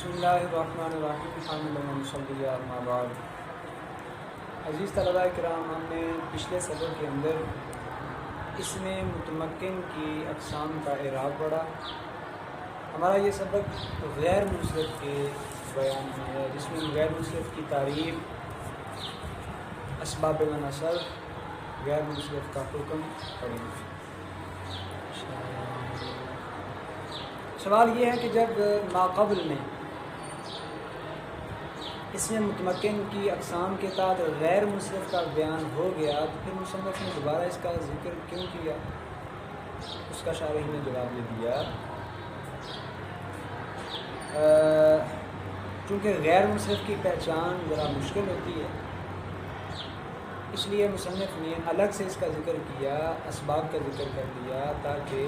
بسم اللہ الرحمن الرحیم الحمد للہ صلی اللہ بعد۔ عزیز طلباء کرام، ہم نے پچھلے سبق کے اندر اسم متمکن کی اقسام کا اعراب پڑھا۔ ہمارا یہ سبق غیر منصرف کے بیان میں ہے، جس میں غیر منصرف کی تعریف، اسباب منع صرف، غیر منصرف کا حکم پڑھیں گے۔ سوال یہ ہے کہ جب ماقبل میں اسم متمکن کی اقسام کے تحت غیر منصرف کا بیان ہو گیا تو پھر مصنف نے دوبارہ اس کا ذکر کیوں کیا؟ اس کا شارح نے جواب یہ دیا چونکہ غیر منصرف کی پہچان ذرا مشکل ہوتی ہے، اس لیے مصنف نے الگ سے اس کا ذکر کیا، اسباب کا ذکر کر دیا تاکہ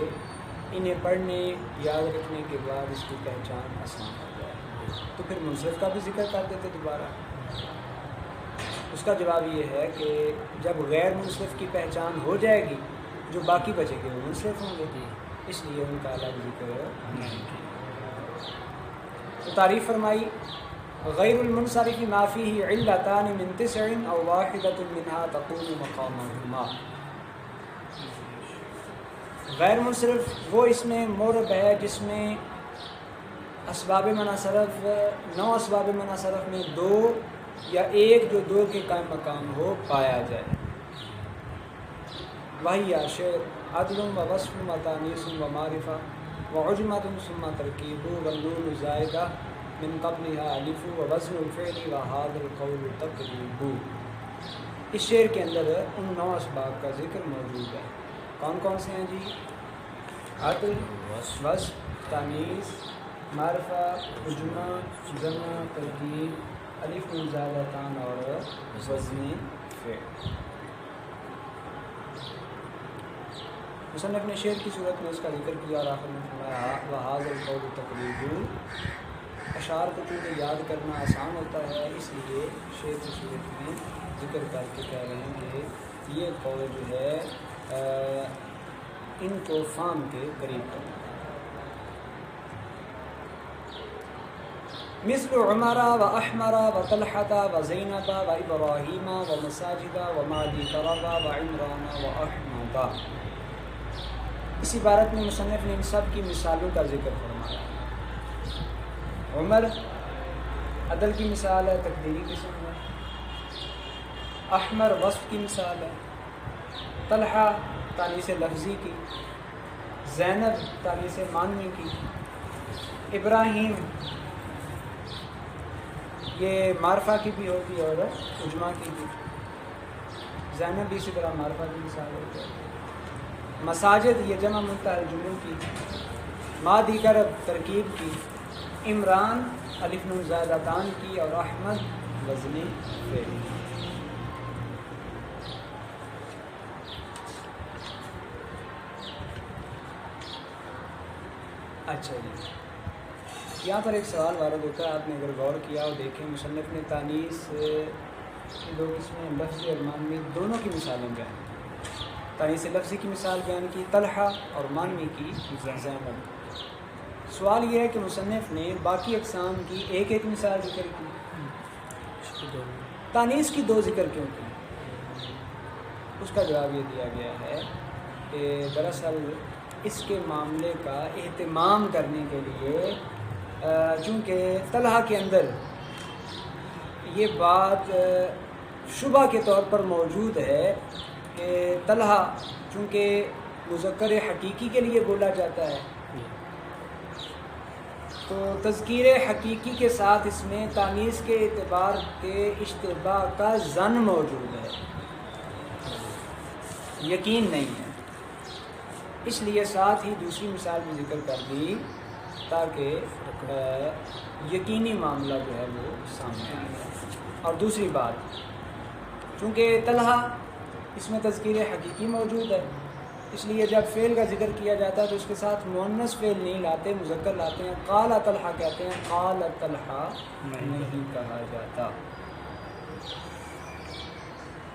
انہیں پڑھنے یاد رکھنے کے بعد اس کی پہچان آسان ہو جائے۔ تو پھر منصرف کا بھی ذکر کر دیتے دوبارہ۔ اس کا جواب یہ ہے کہ جب غیر منصرف کی پہچان ہو جائے گی، جو باقی بچے گے وہ منصرف ہوں گے، اس لیے ان کا الگ ذکر نہیں کیا۔ تو تعریف فرمائی، غیر المنصرف ما فیہ علتان من تسع او واحدۃ منها تقوم مقامہما۔ غیر منصرف وہ اس میں مورب ہے جس میں اسباب منع صرف، 9 اسباب منع صرف میں 2 یا ایک جو 2 کے قائم مقام ہو پایا جائے۔ وہی شعر عدل و وصف و تانیث و معرفہ و عجمۃ ثم ترکیب والنون زائدہ من قبلها الف و وزن الفعل و هذا القول تقریب۔ اس شعر کے اندر ان 9 اسباب کا ذکر موجود ہے۔ کون کون سے ہیں جی؟ عدل، وصف، تانیث، معرفہ، عجمہ، جمع، ترکیب، الف نون زائدتان اور وزن فعل۔ مصنف نے شعر کی صورت میں اس کا ذکر کیا اور آخر میں فرمایا وَهَذَا الْقَوْلُ تَقْرِيبٌ۔ اشعار کو چونکہ یاد کرنا آسان ہوتا ہے، اس لیے شعر کی صورت میں ذکر کر کے کہہ رہے ہیں کہ یہ قول جو ہے ان کو فہم کے قریب کرنا۔ مثل عمر و احمر و طلحۃ و زینب و ابراہیم و مساجد و مادی طرب و عمران و احمد۔ اس عبارت میں مصنف نے ان سب کی مثالوں کا ذکر فرمایا۔ عمر عدل کی مثال ہے، تقدیری قسم ہے۔ احمر وصف کی مثال ہے۔ طلحہ تانیث لفظی کی، زینب تانیث معنوی کی، ابراہیم یہ معرفہ کی بھی ہوتی ہے اور عجمہ کی بھی، زینب بھی اسی طرح معرفہ کی مثال ہوتی ہے۔ مساجد یہ جمع منتہی الجموع کی، ما دیگر ترکیب کی، عمران الف نون زائدتان کی اور احمد وزن فعل۔ اچھا جی، یہاں پر ایک سوال وارد ہوتا ہے، آپ نے اگر غور کیا اور دیکھیں، مصنف نے تانیث کی 2 قسمیں، لفظی اور معنوی، دونوں کی مثالیں بیان کی۔ تانیث لفظی کی مثال بیان کی طلحہ اور معنوی کی زینب۔ سوال یہ ہے کہ مصنف نے باقی اقسام کی ایک ایک مثال ذکر کی، تانیث کی 2 ذکر کیوں کی؟ اس کا جواب یہ دیا گیا ہے کہ دراصل اس کے معاملے کا اہتمام کرنے کے لیے، چونکہ طلحہ کے اندر یہ بات شبہ کے طور پر موجود ہے کہ طلحہ چونکہ مذکر حقیقی کے لیے بولا جاتا ہے، تو تذکیر حقیقی کے ساتھ اس میں تانیث کے اعتبار کے اشتباہ کا ظن موجود ہے، یقین نہیں ہے، اس لیے ساتھ ہی دوسری مثال بھی ذکر کر دی تاکہ یقینی معاملہ جو ہے وہ سامنے آئے۔ اور دوسری بات، چونکہ طلحہ اس میں تذکیر حقیقی موجود ہے، اس لیے جب فعل کا ذکر کیا جاتا ہے تو اس کے ساتھ مؤنث فعل نہیں لاتے، مذکر لاتے ہیں، قال طلحہ کہتے ہیں، قال طلحہ نہیں کہا جاتا۔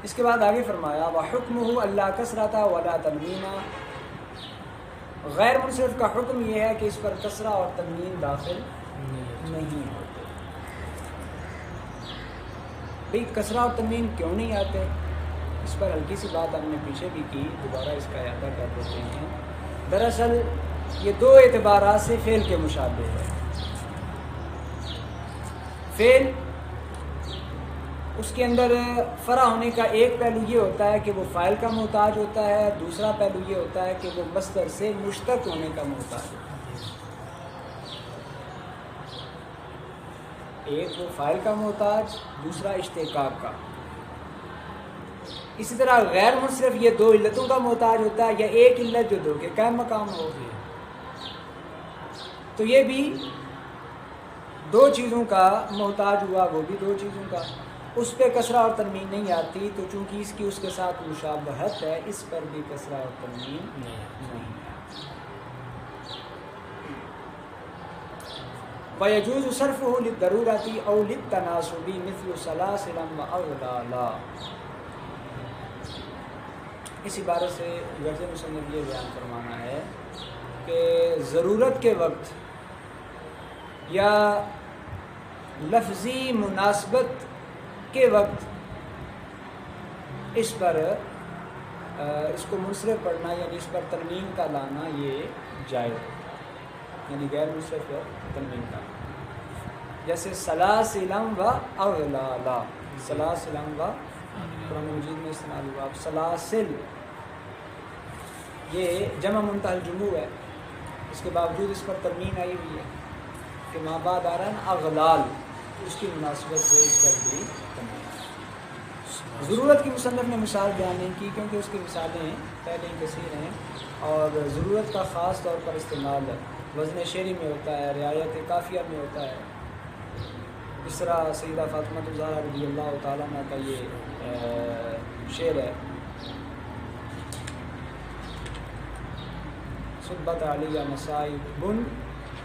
اس کے بعد آگے فرمایا وَحُکْمُهُ أَلَّا كَسْرَةَ وَلَا تَنْوِينَ۔ غیر منصرف کا حکم یہ ہے کہ اس پر کسرہ اور تنوین داخل نہیں ہوتے. بھئی کسرہ اور تنوین کیوں نہیں آتے؟ اس پر ہلکی سی بات ہم نے پیچھے بھی کی، دوبارہ اس کا اعادہ کر دیتے ہیں. دراصل یہ دو اعتبارات سے فعل کے مشابہ ہے. فعل اس کے اندر فرع ہونے کا ایک پہلو یہ ہوتا ہے کہ وہ فاعل کا محتاج ہوتا ہے، دوسرا پہلو یہ ہوتا ہے کہ وہ مصدر سے مشتق ہونے کا محتاج ہوتا ہے. ایک وہ فاعل کا محتاج، دوسرا اشتقاق کا. اسی طرح غیر منصرف یہ دو علتوں کا محتاج ہوتا ہے، یا ایک علت جو دو کے قائم مقام ہوگی. تو یہ بھی دو چیزوں کا محتاج ہوا، وہ بھی دو چیزوں کا. اس پہ کسرہ اور تنوین نہیں آتی، تو چونکہ اس کی اس کے ساتھ مشابہت ہے، اس پر بھی کسرہ اور تنوین نہیں آتی. وَيَجُوزُ صَرْفُهُ لِلضَّرُورَةِ أَوْ لِلتَّنَاسُبِ مِثْلُ سَلَاسِلًا وَأَغْلَالًا. اس عبارت سے غرض مصنف یہ بیان فرمانا ہے کہ ضرورت کے وقت یا لفظی مناسبت کے وقت اس پر اس کو منصرف پڑھنا، یعنی اس پر تنوین کا لانا یہ جائز ہے، یعنی غیر منصرف تنوین کا. جیسے سلاسلا و اغلالا، سلاسلا و قرآن مجید میں استعمال ہوا. اب سلاسل یہ جمع منتہی الجموع ہے، اس کے باوجود اس پر تنوین آئی ہوئی ہے کہ ماں بعد آ رہا ہے نا اغلال، اس کی مناسبت سے اس پر بھی تنوین. ضرورت کی مصنف نے مثال بیان نہیں کی کیونکہ اس کی مثالیں پہلے ہی کثیر ہیں، اور ضرورت کا خاص طور پر استعمال وزن شعری میں ہوتا ہے، رعایت قافیہ میں ہوتا ہے. اس طرح سیدہ فاطمہ الزہرا رضی اللہ تعالیٰ عنہ کا یہ شعر ہے، صبت علیہ مصائب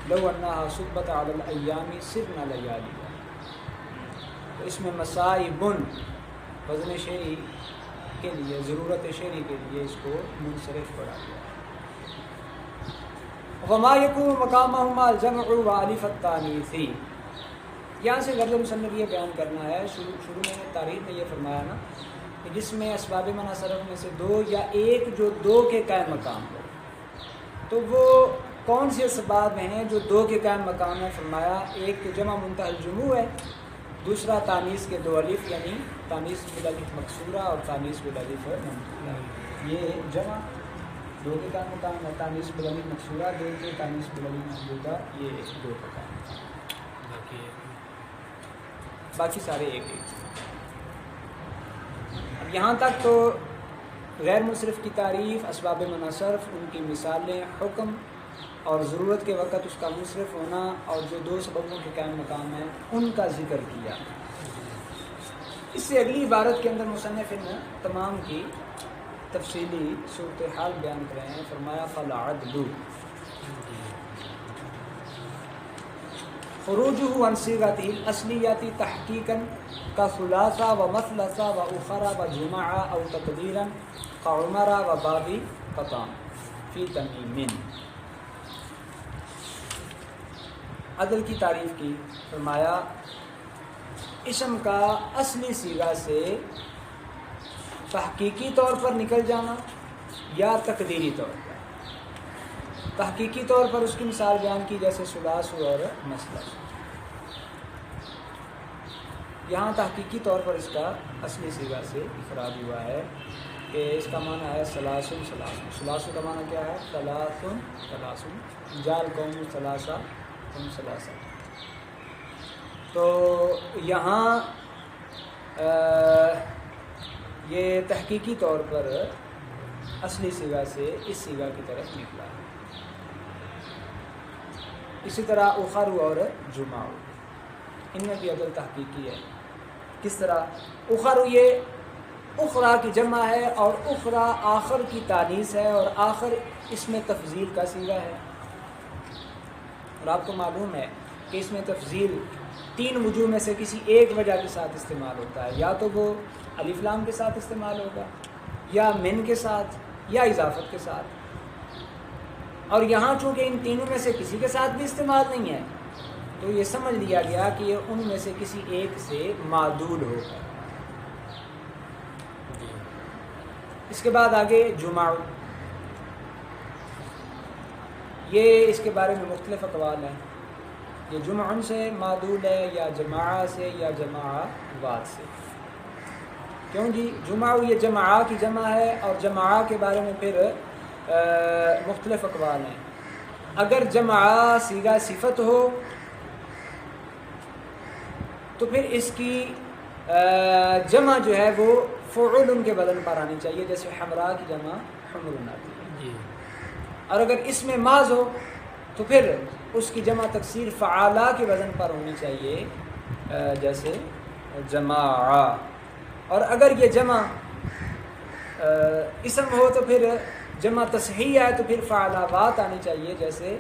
لو انہا صبت علی الایام سرنا لیالیہ. تو اس میں مصائب وزن شعری کے لیے، ضرورت شعری کے لیے اس کو منصرف پڑھا گیا. وما یکون مقامہما الجمع والف التانیث. یہاں سے غرض مصنف یہ بیان کرنا ہے، شروع میں تعریف میں یہ فرمایا نا کہ جس میں اسباب منع صرف میں سے دو یا ایک جو دو کے قائم مقام ہو، تو وہ کون سے اسباب ہیں جو دو کے قائم مقام ہے؟ فرمایا ایک تو جمع منتہی الجموع ہے، دوسرا تانیث کے دو الف، یعنی تانیث بالالف مکسورہ اور تانیث بالالف ممدودہ. یہ جمع دو کے قائم مقام ہے، تانیث بالالف مکسورہ دو کے، تانیث بالالف ممدودہ یہ دو کا قائم مقام، باقی سارے ایک ایک. اب یہاں تک تو غیر منصرف کی تعریف، اسباب منع صرف، ان کی مثالیں، حکم اور ضرورت کے وقت اس کا منصرف ہونا، اور جو دو سببوں کے قائم مقام ہیں ان کا ذکر کیا. اس سے اگلی عبارت کے اندر مصنف ان تمام کی تفصیلی صورتحال بیان کر رہے ہیں. فرمایا فالعدل خروجه عن صيغته الأصلية تحقيقا كثلاثة ومثلثة وأخرى وجماعة أو تقديرا كعمر وباب قطان في تميم. عدل کی تعریف کی. فرمایا اسم کا اصلی صیغہ سے تحقیقی طور پر نکل جانا یا تقدیری طور پر. تحقیقی طور پر اس کی مثال بیان کی جیسے ثلاث اور مثلث. یہاں تحقیقی طور پر اس کا اصلی صیغہ سے افراد ہوا ہے کہ اس کا معنی ہے ثلاثن ثلاثن. ثلاث کا معنی کیا ہے؟ ثلاثن ثلاثن، جال قوم ثلاثہ قوم ثلاثہ. تو یہاں یہ تحقیقی طور پر اصلی صیغہ سے اس صیغہ کی طرف نکلا ہے. اسی طرح اخر اور جمع، ان میں بھی عدل تحقیقی ہے. کس طرح؟ اخر یہ اخرا کی جمع ہے، اور اخرا آخر کی تانیث ہے، اور آخر اس میں تفضیل کا صیغہ ہے. اور آپ کو معلوم ہے کہ اس میں تفضیل تین وجوہ میں سے کسی ایک وجہ کے ساتھ استعمال ہوتا ہے، یا تو وہ الف لام کے ساتھ استعمال ہوگا، یا من کے ساتھ، یا اضافت کے ساتھ. اور یہاں چونکہ ان تینوں میں سے کسی کے ساتھ بھی استعمال نہیں ہے، تو یہ سمجھ لیا گیا کہ یہ ان میں سے کسی ایک سے معدول ہوگا. اس کے بعد آگے جمع، یہ اس کے بارے میں مختلف اقوال ہیں. یہ جمعن سے معدول ہے یا جماعہ سے یا جماعات سے. کیوں جی؟ جمعہ یہ جماعہ کی جمع ہے، اور جماعہ کے بارے میں پھر مختلف اقوال ہیں. اگر جماعہ صیغہ صفت ہو تو پھر اس کی جمع جو ہے وہ فعول کے بدن پر آنی چاہیے، جیسے حمراء کی جمع حمر آتی ہے. اور اگر اس میں ماض ہو تو پھر اس کی جمع تکسیر فعالہ کے وزن پر ہونی چاہیے، جیسے جماعہ. اور اگر یہ جمع اسم ہو تو پھر جمع تصحیح ہے تو پھر فعالات آنی چاہیے، جیسے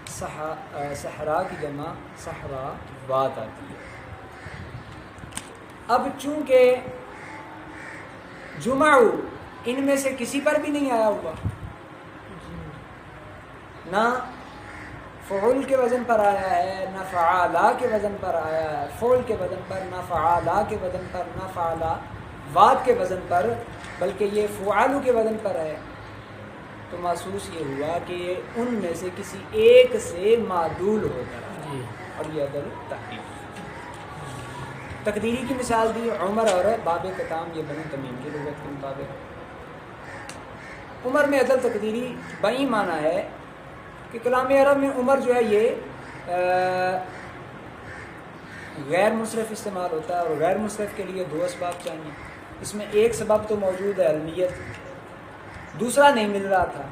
صحرا کی جمع صحراوات آتی ہے. اب چونکہ جمع ان میں سے کسی پر بھی نہیں آیا ہوا، نہ فعول کے وزن پر آیا ہے، نہ فعالہ کے وزن پر آیا ہے، فعول کے وزن پر، نہ فعالہ کے وزن پر، نہ فعالات کے وزن پر، بلکہ یہ فعالو کے وزن پر ہے، تو محسوس یہ ہوا کہ یہ ان میں سے کسی ایک سے معدول ہوتا ہے. اور یہ عدل تقدیری کی مثال دی عمر اور باب قطام، یہ بنو تمیم کی لغت کے مطابق. عمر میں عدل تقدیری بئی معنی ہے کہ کلام عرب میں عمر جو ہے یہ غیر مصرف استعمال ہوتا ہے، اور غیر مصرف کے لیے دو اسباب چاہیے. اس میں ایک سبب تو موجود ہے علمیت، دوسرا نہیں مل رہا تھا،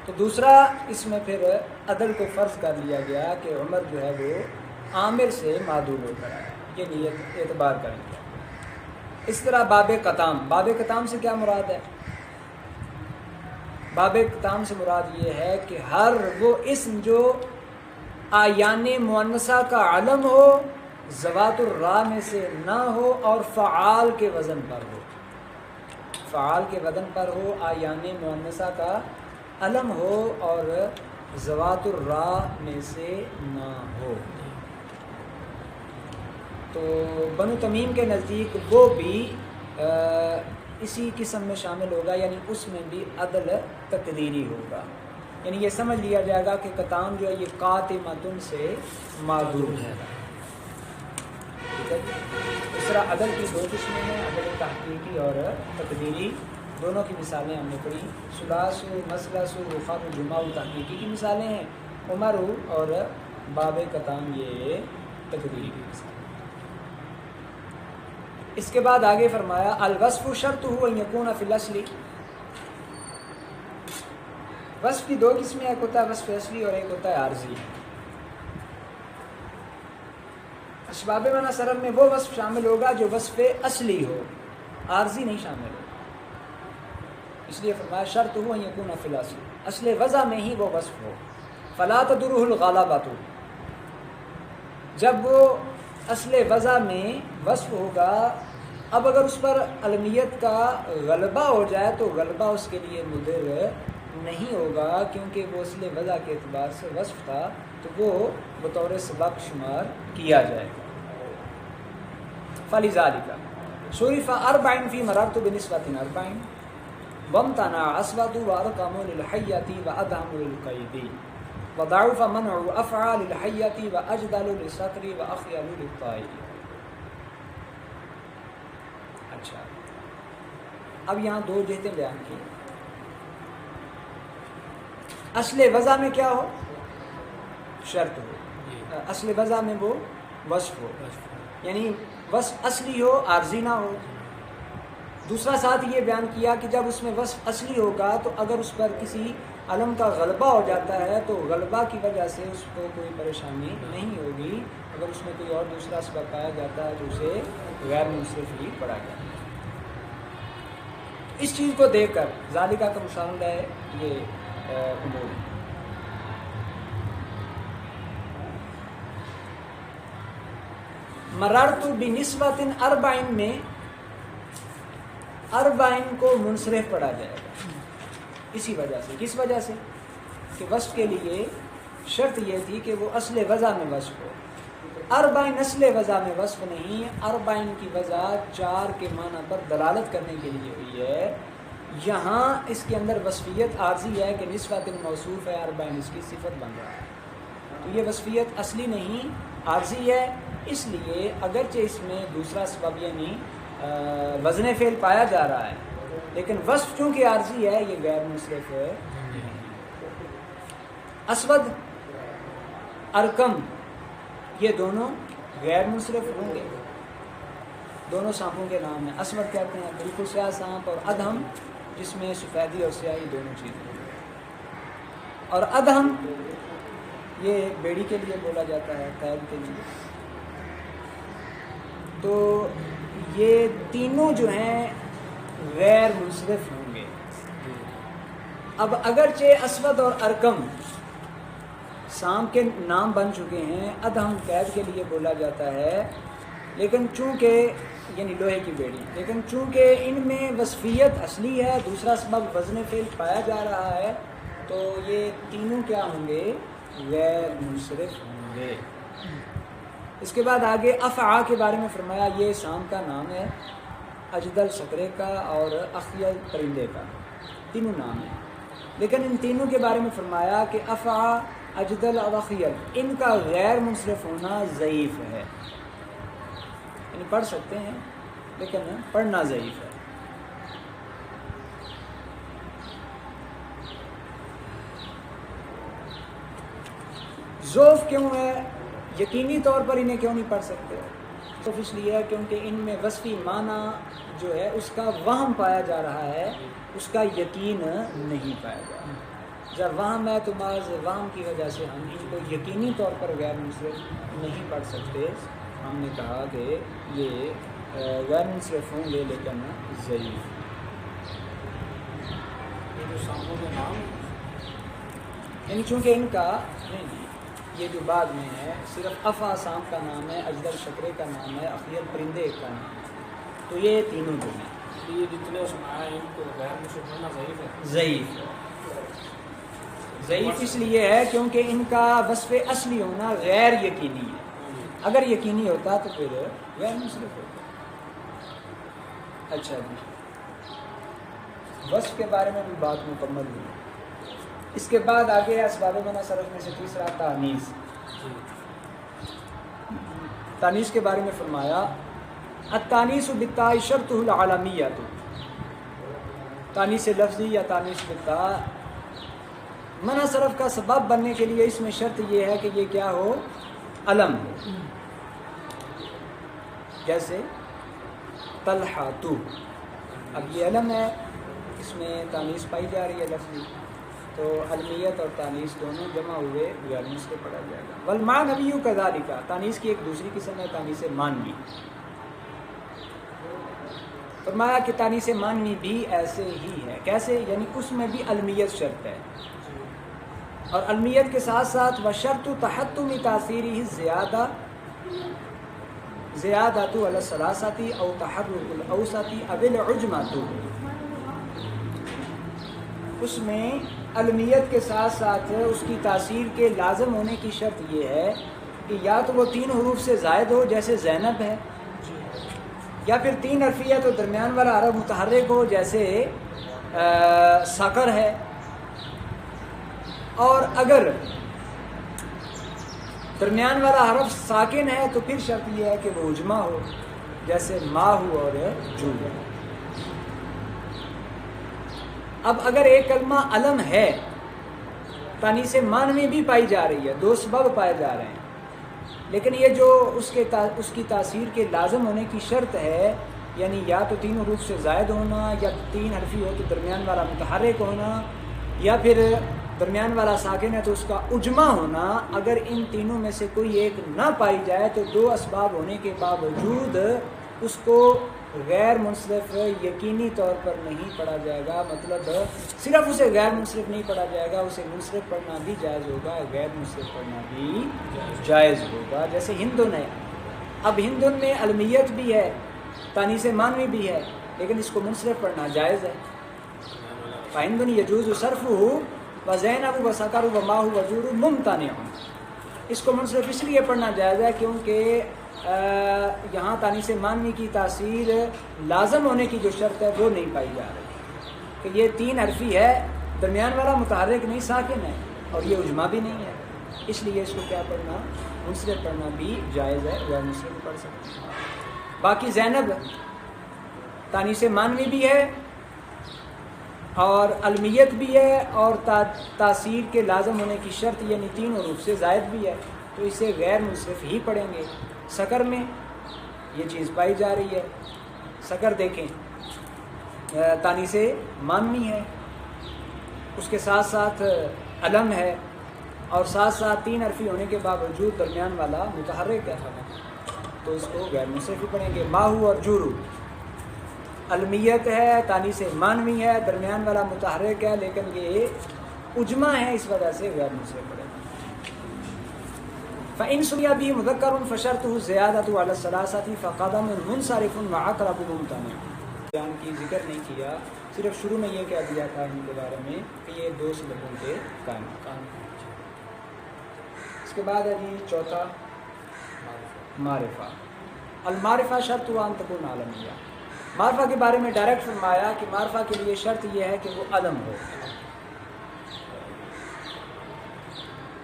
تو دوسرا اس میں پھر عدل کو فرض کر لیا گیا کہ عمر جو ہے وہ عامر سے معدول ہو کر آیا، یہ نیت اعتبار کر لیا. اس طرح باب قطام سے کیا مراد ہے؟ باب قطام سے مراد یہ ہے کہ ہر وہ اسم جو آیان مؤنثہ کا علم ہو، ذوات الراء میں سے نہ ہو، اور فعال کے وزن پر ہو. فعال کے وزن پر ہو، آیان مؤنثہ کا علم ہو، اور ذوات الراء میں سے نہ ہو. تو بنو تمیم کے نزدیک وہ بھی اسی قسم میں شامل ہوگا، یعنی اس میں بھی عدل تقدیری ہوگا. یعنی یہ سمجھ لیا جائے گا کہ قطام جو ہے یہ قاطمتن سے معدول ہے. ٹھیک ہے. اس طرح عدل کی دو قسمیں ہیں، عدل تحقیقی اور تقدیری. دونوں کی مثالیں ہم نے پڑھی. ثلاث و مثلث و رفع و جمع و تحقیقی کی مثالیں ہیں، عمر اور باب قطام یہ تقدیری کی مثالیں. اس کے بعد آگے فرمایا الوصف شرط ہو ان یکون فی الاصل. وصف کی دو قسمیں، ایک ہوتا ہے وصف اصلی اور ایک ہوتا ہے عارضی. اسباب منع صرف میں وہ وصف شامل ہوگا جو وصف اصلی ہو، عارضی نہیں شامل ہوگا. اس لیے فرمایا شرط ہو ان یکون فی الاصل، اصل وضع میں ہی وہ وصف ہو. فلا تدرہ الغالبۃ، جب وہ اصل وضع میں وصف ہوگا، اب اگر اس پر علمیت کا غلبہ ہو جائے تو غلبہ اس کے لیے مضر نہیں ہوگا، کیونکہ وہ اصل وضع کے اعتبار سے وصف تھا تو وہ بطور سبق شمار کیا جائے گا. فَلِذَلِكَ صُرِفَ أَرْبَعٍ فِي مَرَرْتُ بِنِسْبَةٍ أَرْبَعٍ وَامْتَنَعَ أَسْوَدُ وَأَرْقَمُ لِلْحَيَّةِ وَأَدْهَمُ لِلْقَيْدِ وَضَعُفَ مَنْعُ أَفْعَى لِلْحَيَّةِ وَأَجْدَلُ لِلصَّقْرِ وَأَخْيَلُ لِلطَّائِرِ. اچھا، اب یہاں دو جہتیں بیان کی. اصل وضع میں کیا ہو؟ شرط ہو. اصل وضع میں وہ وصف ہو، یعنی وصف اصلی ہو، عارضی نہ ہو. دوسرا ساتھ یہ بیان کیا کہ جب اس میں وصف اصلی ہوگا تو اگر اس پر کسی علم کا غلبہ ہو جاتا ہے تو غلبہ کی وجہ سے اس کو کوئی پریشانی نہیں ہوگی. اگر اس میں کوئی اور دوسرا سبب پایا جاتا ہے تو اسے غیر منصرف ہی پڑھا جاتا ہے. اس چیز کو دیکھ کر ذالکہ کا مشامل ہے یہ امور. مررت بنسبۃ اربعین میں اربعین کو منصرف پڑھا جائے گا اسی وجہ سے. کس وجہ سے؟ کہ وصف کے لیے شرط یہ تھی کہ وہ اصل وضع میں وصف ہو. اربعین اصل وضع میں وصف نہیں، اربعین کی وضع 4 کے معنی پر دلالت کرنے کے لیے ہوئی ہے. یہاں اس کے اندر وصفیت عارضی ہے کہ نسبت موصوف ہے، اربعین اس کی صفت بن رہا ہے. تو یہ وصفیت اصلی نہیں، عارضی ہے. اس لیے اگرچہ اس میں دوسرا سبب یعنی وزن فعل پایا جا رہا ہے، لیکن وصف چونکہ عارضی ہے یہ غیر منصرف ہے. اسود، ارکم یہ دونوں غیر منصرف ہوں گے. دونوں سانپوں کے نام ہیں. اسود کہتے ہیں بالکل سیاہ سانپ، اور ادہم جس میں سفیدی اور سیاہی دونوں چیزیں ہیں. اور ادہم یہ بیڑی کے لیے بولا جاتا ہے، قید کے لیے. تو یہ تینوں جو ہیں غیر منصرف ہوں گے. اب اگرچہ اسود اور ارکم سانپ کے نام بن چکے ہیں، ادہم قید کے لیے بولا جاتا ہے، لیکن چونکہ یعنی لوہے کی بیڑی، لیکن چونکہ ان میں وصفیت اصلی ہے، دوسرا سبب وزن فعل پایا جا رہا ہے، تو یہ تینوں کیا ہوں گے؟ غیر منصرف ہوں گے. اس کے بعد آگے افعا کے بارے میں فرمایا یہ سانپ کا نام ہے، اجدل سکرے کا اور اخیل پرندے کا، تینوں نام ہیں. لیکن ان تینوں کے بارے میں فرمایا کہ افعا، اجدل اور اخیل ان کا غیر منصرف ہونا ضعیف ہے. یعنی پڑھ سکتے ہیں لیکن پڑھنا ضعیف ہے. ضعف کیوں ہے؟ یقینی طور پر انہیں کیوں نہیں پڑھ سکتے؟ ضعف اس لیے ہے کیونکہ ان میں وصفی معنی جو ہے اس کا وہم پایا جا رہا ہے، اس کا یقین نہیں پایا جا رہا. جب وہم ہے تو محض وہم کی وجہ سے ہم ان کو یقینی طور پر غیر منصرف نہیں پڑھ سکتے. ہم نے کہا کہ یہ غیر منصرف ہوں گے لیکن ضعیف. یہ جو سانپوں کے نام یعنی چونکہ ان کا نہیں، یہ جو بعد میں ہے صرف افعا سانپ کا نام ہے، اجدل شکرے کا نام ہے، اخیل پرندے کا نام ہے. تو یہ تینوں جو ہیں یہ جتنے اس میں آئے ان کو غیر منصرف ہونا ضعیف ہے. ضعیف ہے. ضعیف اس لیے ہے کیونکہ ان کا وصف اصلی ہونا غیر یقینی ہے. اگر یقینی ہوتا تو پھر غیر منصرف ہوتا. اچھا جی، وصف کے بارے میں بھی بات مکمل ہوئی. اس کے بعد آگے اسباب منع صرف میں سے تیسرا تانیث. تانیث کے بارے میں فرمایا التانیث بالتاء شرطہ العلمیۃ. تانیث لفظی یا تانیث بالتاء منع صرف کا سبب بننے کے لیے اس میں شرط یہ ہے کہ یہ کیا ہو؟ علم ہو. جیسے طلحۃ، اب یہ علم ہے، اس میں تانیث پائی جا رہی ہے لفظی، تو علمیت اور تانیث دونوں جمع ہوئے غیر منصرف پڑھا جائے گا. والمعنوی کذالک، تانیث کی ایک دوسری قسم ہے تانیث معنوی. فرمایا کہ تانیث معنوی بھی ایسے ہی ہے. کیسے؟ یعنی اس میں بھی علمیت شرط ہے، اور علمیت کے ساتھ ساتھ وشرط تحتم تاثیرہ زیادہ زیادۃ علی الثلاثۃ او تحرک الاوسط او العجمۃ. اس میں علمیت کے ساتھ ساتھ اس کی تاثیر کے لازم ہونے کی شرط یہ ہے کہ یا تو وہ 3 حروف سے زائد ہو جیسے زینب ہے، یا پھر 3 حرفیہ تو درمیان والا حرف متحرک ہو جیسے سکر ہے، اور اگر درمیان والا حرف ساکن ہے تو پھر شرط یہ ہے کہ وہ اجمہ ہو جیسے ماہو اور جو. اب اگر ایک کلمہ علم ہے، تانیث معنوی بھی پائی جا رہی ہے، 2 سبب پائے جا رہے ہیں، لیکن یہ جو اس کی تاثیر کے لازم ہونے کی شرط ہے، یعنی یا تو 3 حروف سے زائد ہونا، یا 3 حرفی ہو تو درمیان والا متحرک ہونا، یا پھر درمیان والا ساکن ہے تو اس کا اجمہ ہونا، اگر ان تینوں میں سے کوئی ایک نہ پائی جائے تو 2 اسباب ہونے کے باوجود اس کو غیر منصرف یقینی طور پر نہیں پڑھا جائے گا. مطلب صرف اسے غیر منصرف نہیں پڑھا جائے گا، اسے منصرف پڑھنا بھی جائز ہوگا، غیر منصرف پڑھنا بھی جائز ہوگا. جیسے ہندن ہے، اب ہندن میں علمیت بھی ہے، تانیث معنوی بھی ہے، لیکن اس کو منصرف پڑھنا جائز ہے. فہندن یجوز صرفہ وزینب وسکر وماہ وجور ممتنع. اس کو منصرف اس لیے پڑھنا جائز ہے کیونکہ یہاں تانیث مانوی کی تاثیر لازم ہونے کی جو شرط ہے وہ نہیں پائی جا رہی کہ یہ 3 حرفی ہے، درمیان والا متحرک نہیں ساکن ہے اور یہ عجمہ بھی نہیں ہے، اس لیے اس کو کیا پڑھنا، منصرف پڑھنا بھی جائز ہے، غیر منصرف پڑھ سکتے ہیں. باقی زینب تانیث مانوی بھی ہے اور علمیت بھی ہے اور تاثیر کے لازم ہونے کی شرط یعنی 3 حروف سے زائد بھی ہے، تو اسے غیر منصرف ہی پڑھیں گے. سکر میں یہ چیز پائی جا رہی ہے. سکر دیکھیں تانیث مانوی ہے، اس کے ساتھ ساتھ علم ہے اور ساتھ ساتھ 3 حرفی ہونے کے باوجود درمیان والا متحرک ہے، تو اس کو غیر منصرف ہی پڑھیں گے. ماہو اور جورو علمیت ہے، تانیث مانوی ہے، درمیان والا متحرک ہے لیکن یہ عجمہ ہے، اس وجہ سے غیر منصرف پڑھیں گے. فَإِن سُمِّيَ بِهِ مُذَكَّرٌ فَشَرْطُهُ الزِّيَادَةُ عَلَى الثَّلَاثَةِ فَقَدَمٌ مُنصَرِفٌ وَعَقْرَبٌ مُمْتَنِعٌ. بیان کی ذکر نہیں کیا، صرف شروع میں یہ کہہ دیا تھا ان کے بارے میں کہ یہ 2 سببوں کے قائم. اس کے بعد ہے جی چوتھا معرفہ. المعرفہ شرط ان تکون عالمیہ. معرفہ کے بارے میں ڈائریکٹ فرمایا کہ معرفہ کے لیے شرط یہ ہے کہ وہ علم ہو.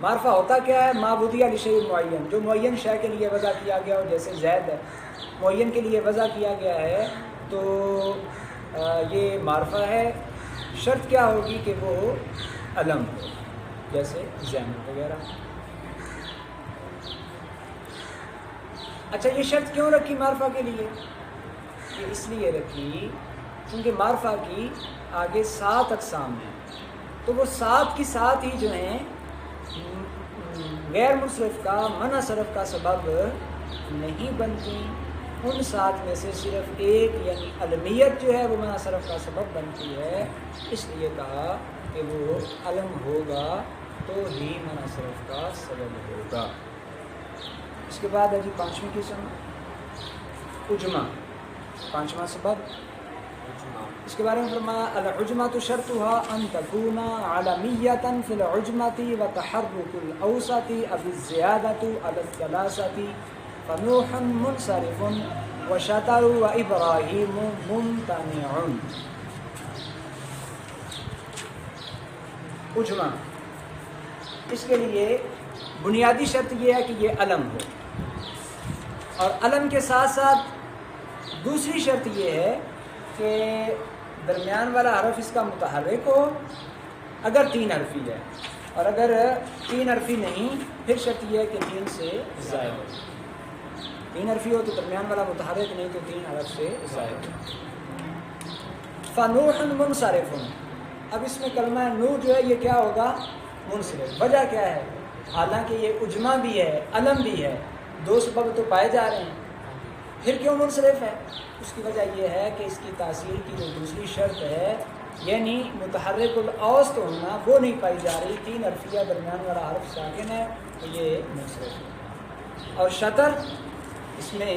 معرفہ ہوتا کیا ہے؟ معبودیہ لشیء معین، جو معین شے کے لیے وضع کیا گیا ہو، جیسے زید ہے معین کے لیے وضع کیا گیا ہے تو یہ معرفہ ہے. شرط کیا ہوگی کہ وہ علم ہو، جیسے زینب وغیرہ. اچھا یہ شرط کیوں رکھی معرفہ کے لیے؟ یہ اس لیے رکھی کیونکہ معرفہ کی آگے 7 اقسام ہیں، تو وہ 7 کی 7 ہی جو ہیں غیر منصرف کا منع صرف کا سبب نہیں بنتی. ان 7 میں سے صرف ایک یعنی علمیت جو ہے وہ منع صرف کا سبب بنتی ہے، اس لیے کہا کہ وہ علم ہوگا تو ہی منع صرف کا سبب ہوگا. اس کے بعد ہے جی 5ویں قسم عجمہ، 5واں سبب. اس کے بارے میں فرمایا العجمة شرطها ان تكون عالمیة في العجمة وتحرك الاوسط اب الزیادة على الثلاثة فنوح منصرف وشطر وابراہیم ممتنع. عجمہ اس کے لیے بنیادی شرط یہ ہے کہ یہ علم ہو، اور علم کے ساتھ ساتھ دوسری شرط یہ ہے کہ درمیان والا حرف اس کا متحرک ہو اگر 3 حرفی ہے، اور اگر 3 حرفی نہیں پھر شرط یہ ہے کہ 3 سے زائد ہو. 3 حرفی ہو تو درمیان والا متحرک، نہیں تو 3 حرف سے زائد ہو. فنوح منصرف. اب اس میں کلمہ نوح جو ہے یہ کیا ہوگا؟ منصرف. وجہ کیا ہے؟ حالانکہ یہ عجمہ بھی ہے علم بھی ہے، 2 سبب تو پائے جا رہے ہیں، پھر کیوں منصرف ہے؟ اس کی وجہ یہ ہے کہ اس کی تاثیر کی جو دوسری شرط ہے یعنی متحرک الاوسط ہونا وہ نہیں پائی جا رہی. 3 حرفیہ درمیان والا حرف ساکن ہے تو یہ منصرف ہے. اور شطر اس میں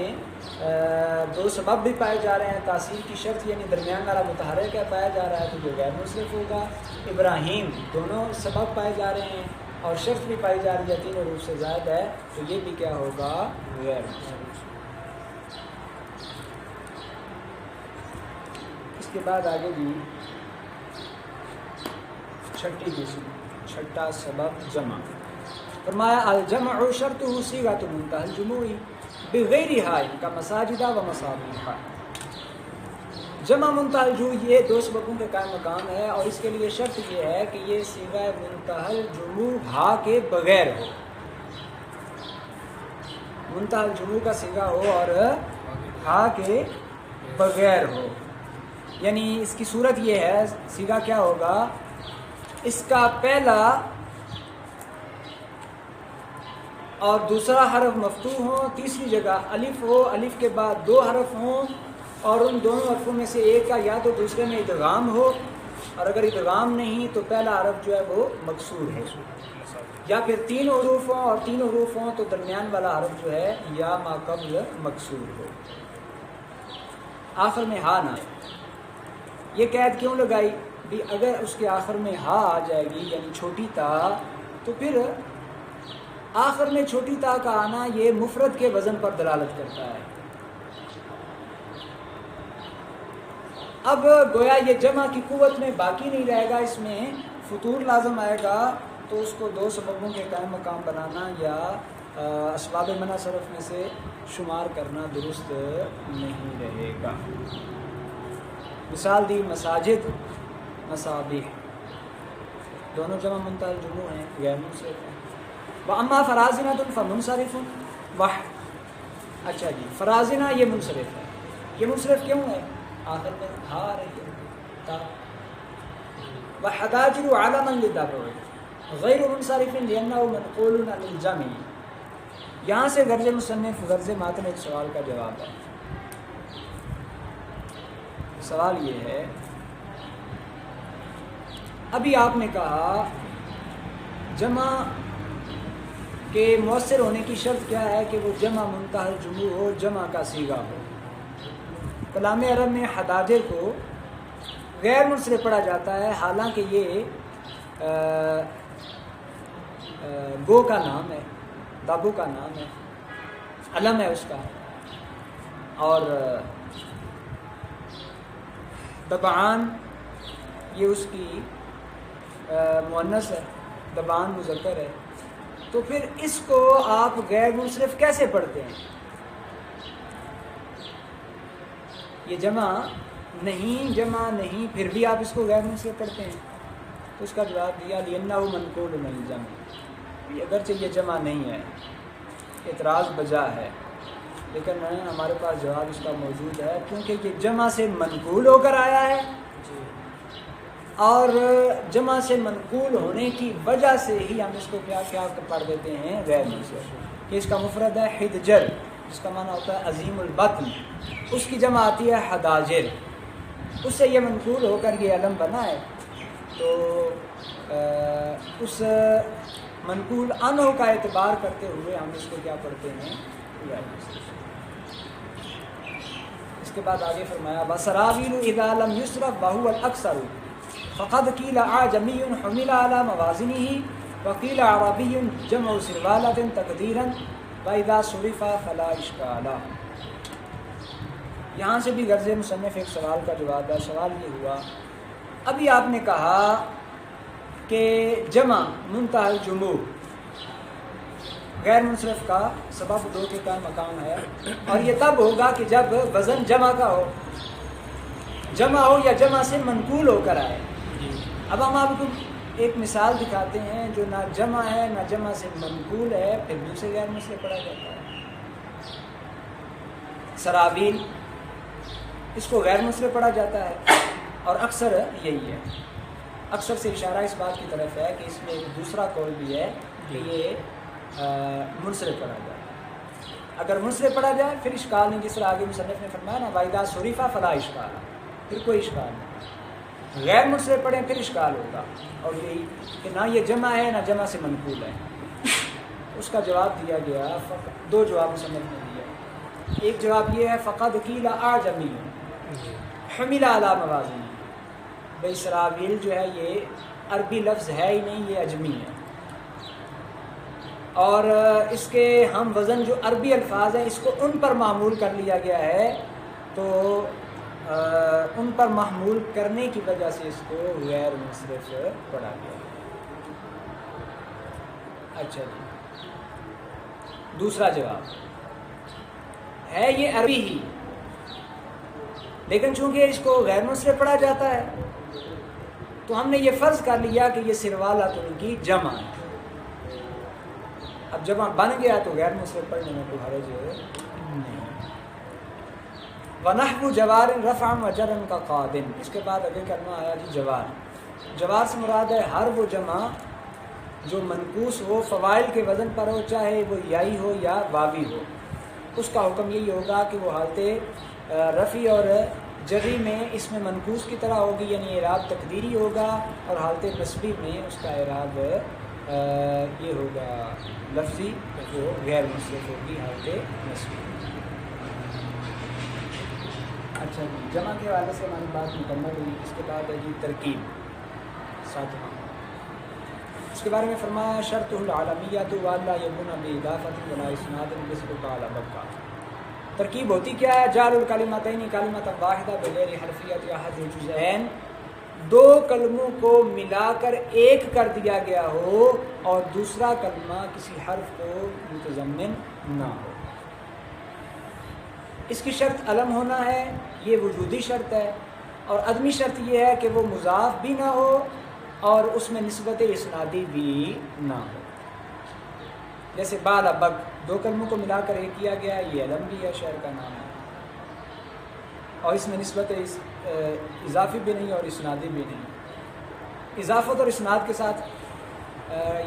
2 سبب بھی پائے جا رہے ہیں، تاثیر کی شرط یعنی درمیان والا متحرک ہے پایا جا رہا ہے تو یہ غیر منصرف ہوگا. ابراہیم دونوں سبب پائے جا رہے ہیں اور شرط بھی پائی جا رہی ہے 3 حروف سے زائد ہے تو یہ بھی کیا ہوگا؟ غیر منصرف. اس کے بعد آگے بھی 6ٹھی قسم، 6ٹھا سبب جمع. فرمایا الجمع شرطه صيغة منتهى الجموع بغیر حائل کا مساجدہ و مصابیح. جمع منتہی الجموع یہ 2 سببوں کے قائم مقام ہے اور اس کے لیے شرط یہ ہے کہ یہ صیغہ منتہی الجموع ہا کے بغیر ہو. منتہی الجموع کا صیغہ ہو اور ہا کے بغیر ہو، یعنی اس کی صورت یہ ہے صیغہ کیا ہوگا؟ اس کا پہلا اور دوسرا حرف مفتوح ہو، تیسری جگہ الف ہو، الف کے بعد 2 حرف ہوں اور ان دونوں حرفوں میں سے ایک کا یا تو دوسرے میں ادغام ہو، اور اگر ادغام نہیں تو پہلا حرف جو ہے وہ مکسور ہے، یا پھر 3 حروف ہوں اور 3 حروف ہوں تو درمیان والا حرف جو ہے یا ما قبل مکسور ہو، آخر میں ہا نہ. یہ قید کیوں لگائی؟ بھی اگر اس کے آخر میں ہا آ جائے گی یعنی چھوٹی تا، تو پھر آخر میں چھوٹی تا کا آنا یہ مفرد کے وزن پر دلالت کرتا ہے۔ اب گویا یہ جمع کی قوت میں باقی نہیں رہے گا، اس میں فطور لازم آئے گا، تو اس کو دو سببوں کے قائم مقام بنانا یا اسباب منع صرف میں سے شمار کرنا درست نہیں رہے گا۔ مثال دی مساجد، مصابیح، دونوں جمع منتہی الجموع ہیں، غیر منصرف ہیں۔ وَأَمَّا فَرَازِنَةٌ فَمُنصَرِفٌ وَحْ، اچھا جی فرازنہ یہ منصرف ہے، یہ منصرف کیوں ہے؟ آخر میں ہا آ رہی ہے تا۔ وَحَدَاجِرُ عَلَمًا لِلدَّفْعِ غَيْرُ مُنصَرِفٍ لِأَنَّهُ مَنْقُولٌ عَنِ الْجَمْعِ، یہاں سے غرض مصنف غرض ماتن ایک سوال کا جواب ہے۔ سوال یہ ہے، ابھی آپ نے کہا جمع کے مؤثر ہونے کی شرط کیا ہے کہ وہ جمع منتہی الجموع ہو، جمع کا صیغہ ہو۔ کلام عرب میں حداجر کو غیر منصرف پڑھا جاتا ہے، حالانکہ یہ گو کا نام ہے، دابو کا نام ہے، علم ہے اس کا، اور دبعان یہ اس کی مؤنث ہے، دبعان مذکر ہے، تو پھر اس کو آپ غیر منصرف کیسے پڑھتے ہیں؟ یہ جمع نہیں پھر بھی آپ اس کو غیر منصرف پڑھتے ہیں؟ تو اس کا جواب دیا لِأَنَّهُ مَنْقُولٌ عَنِ الْجَمْعِ، اگرچہ یہ جمع نہیں ہے، اعتراض بجا ہے، لیکن ہمارے پاس جواب اس کا موجود ہے، کیونکہ یہ جمع سے منقول ہو کر آیا ہے، اور جمع سے منقول ہونے کی وجہ سے ہی ہم اس کو کیا پڑھ دیتے ہیں؟ غیر منصرف۔ کہ اس کا مفرد ہے حدجر، جس کا معنی ہوتا ہے عظیم البطن، اس کی جمع آتی ہے حداجر، اس سے یہ منقول ہو کر یہ علم بنا ہے، تو اس منقول عنہ کا اعتبار کرتے ہوئے ہم اس کو کیا پڑھتے ہیں؟ غیر منصرف۔ اس کے بعد آگے فرمایا وَسَرَابِيلُ إِذَا لَمْ يُصْرَفْ وَهُوَ الْأَكْثَرُ فَقَدْ قِيلَ أَعْجَمِيٌّ حُمِلَ عَلَى مَوَازِنِهِ وَقِيلَ عَرَبِيٌّ جَمْعُ سِرْوَالَةٍ تَقْدِيرًا وَإِذَا صُرِفَ فَلَا إِشْكَالَ۔ یہاں سے بھی غرض مصنف ایک سوال کا جواب ہے۔ سوال یہ ہوا، ابھی آپ نے کہا کہ جمع منتہی الجموع غیر منصرف کا سبب دو کے کا مقام ہے، اور یہ تب ہوگا کہ جب وزن جمع کا ہو، جمع ہو یا جمع سے منقول ہو کر آئے۔ اب ہم آپ کو ایک مثال دکھاتے ہیں جو نہ جمع ہے نہ جمع سے منقول ہے، پھر بھی اسے غیر منصرف پڑھا جاتا ہے۔ سرابیل، اس کو غیر منصرف پڑھا جاتا ہے، اور اکثر یہی ہے، اکثر سے اشارہ اس بات کی طرف ہے کہ اس میں ایک دوسرا قول بھی ہے کہ یہ منصرف پڑھا جائے۔ اگر منصرف پڑھا جائے پھر اشکال نہیں، جس طرح آگے مصنف نے فرمایا نا وَإِذَا صُرِفَ فَلَا إِشْكَالَ، پھر کوئی اشکال نہیں۔ غیر منصرف پڑھیں پھر اشکال ہوگا، اور یہی کہ نہ یہ جمع ہے نہ جمع سے منقول ہے۔ اس کا جواب دیا گیا، دو جواب مصنف نے دیا۔ ایک جواب یہ ہے فَقَدْ قِيلَ أَعْجَمِيٌّ حُمِلَ عَلَى مَوَازِنِهِ، بھئی سرابیل جو ہے یہ عربی لفظ ہے ہی نہیں، یہ عجمی ہے، اور اس کے ہم وزن جو عربی الفاظ ہیں اس کو ان پر معمول کر لیا گیا ہے، تو ان پر محمول کرنے کی وجہ سے اس کو غیر منصرف پڑھا گیا۔ اچھا جی، دوسرا جواب ہے یہ عربی ہی، لیکن چونکہ اس کو غیر منصرف پڑھا جاتا ہے تو ہم نے یہ فرض کر لیا کہ یہ سروالات ان کی جمع ہے۔ اب جمع بن گیا تو غیر منصرف پڑھنے میں کوئی حرج نہیں۔ وَنَحْوُ جَوَارٍ رَفْعًا وَجَرًا كَقَادٍ، اس کے بعد اگے کلمہ آیا جی جوار۔ جوار سے مراد ہے ہر وہ جمع جو منقوص ہو، فوائل کے وزن پر ہو، چاہے وہ یائی ہو یا واوی ہو، اس کا حکم یہی ہوگا کہ وہ حالت رفع اور جری میں اس میں منقوص کی طرح ہوگی، یعنی اعراب تقدیری ہوگا، اور حالت نسبی میں اس کا اعراب یہ ہوگا لفظی، وہ غیر منصرف ہوگی حالت نسبی۔ اچھا جی، جمع کے حوالے سے ہماری بات مکمل ہوئی۔ اس کے بعد ہے جی ترکیب۔ 7واں۔ اس کے بارے میں فرمایا شرط العالمیت والا یبون باضافۃ ولا اسناد بسبق علی بقا۔ ترکیب ہوتی کیا ہے؟ جعل الکلمتین کلمۃ واحدہ بغیر حرفیت احد الجزئین، دو کلموں کو ملا کر ایک کر دیا گیا ہو اور دوسرا کلمہ کسی حرف کو متضمن نہ ہو۔ اس کی شرط علم ہونا ہے، یہ وجودی شرط ہے، اور عدمی شرط یہ ہے کہ وہ مضاف بھی نہ ہو اور اس میں نسبت اسنادی بھی نہ ہو۔ جیسے بال بگ، دو کلموں کو ملا کر ایک کیا گیا، یہ علم بھی ہے، شہر کا نام ہے، اور اس میں نسبت اضافی بھی نہیں اور اسنادی بھی نہیں۔ اضافت اور اسناد کے ساتھ